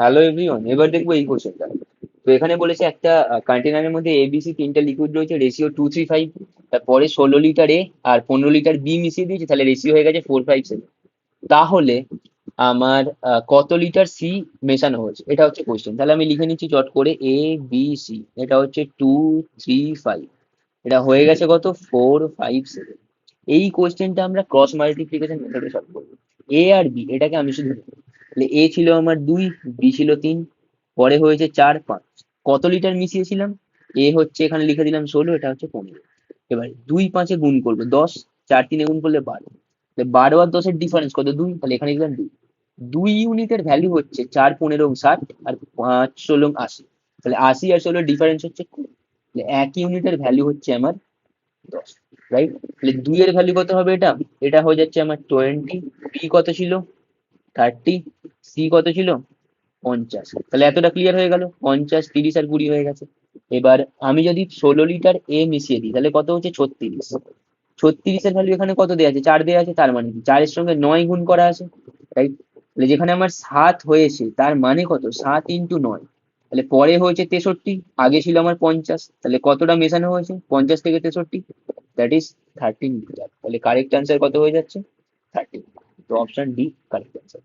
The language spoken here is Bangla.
হ্যালো এভরিওয়ান, এবার দেখবো এই কোশ্চেনটা। তো এখানে বলেছে একটা কন্টেনারের মধ্যে এবিসি তিনটা লিকুইড রয়েছে, রেশিও 2:3:5। তারপরে 16 লিটার এ আর 15 লিটার বি মিশিয়ে দিয়েছে, তাহলে রেশিও হয়ে গেছে 4:5:7। তাহলে আমার কত লিটার সি মেশানো হয়েছে, এটা হচ্ছে কোশ্চেন। তাহলে আমি লিখে নিচ্ছি চট করে, এ বি সি। এটা হচ্ছে 2:3:5। এটা হয়ে গেছে কত, 4:5:7। এই কোশ্চেনটা আমরা ক্রস মাল্টিপ্লিকেশন মেথডে সলভ করবো। এ আর বি এটাকে আমি শুধু লিখবো। তাহলে এ ছিল আমার 2, বি ছিল 3, পরে হয়েছে 4, 5। কত লিটার মিশিয়েছিলাম? এ হচ্ছে এখানে লিখে দিলাম 16, এটা হচ্ছে 15। এবার 2 5-এ গুণ করবো 10, 4 3-এ গুণ করলে 12। 12 আর 10-এর ডিফারেন্স কত, 2, তাহলে এখানে লিখলাম 2। 2 ইউনিটের ভ্যালু হচ্ছে 4 15 60, আর 5 16 80। তাহলে 80 আর 16 ডিফারেন্স হচ্ছে 20। তাহলে 1 ইউনিটের ভ্যালু হচ্ছে আমার 10। রাইট? তাহলে 2 এর ভ্যালু কত হবে, এটা এটা হয়ে যাচ্ছে আমার 20। বি কত ছিল, 30। সি কত ছিল, 50। তাহলে এতটা ক্লিয়ার হয়ে গেল, 50 30 আর 20 হয়ে গেছে। এবার আমি যদি 16 লিটার এ মিশিয়ে দিই, তাহলে কত হচ্ছে, 36। 36-এর ভ্যালু এখানে কত দেওয়া আছে, 4 দেওয়া আছে। তার মানে কি 4-এর সঙ্গে 9 গুণ করা আছে। রাইট? তাহলে যেখানে আমার 7 হয়েছে, তার মানে কত, 7 × 9। তাহলে পরে হয়েছে 63, আগে ছিল আমার 50। তাহলে কতটা মেশানো হয়েছে, 50 থেকে 63, দ্যাট ইজ 13 লিটার। তাহলে কারেক্ট অ্যান্সার কত হয়ে যাচ্ছে, 13। তো অপশন ডি কারেক্ট অ্যান্সার।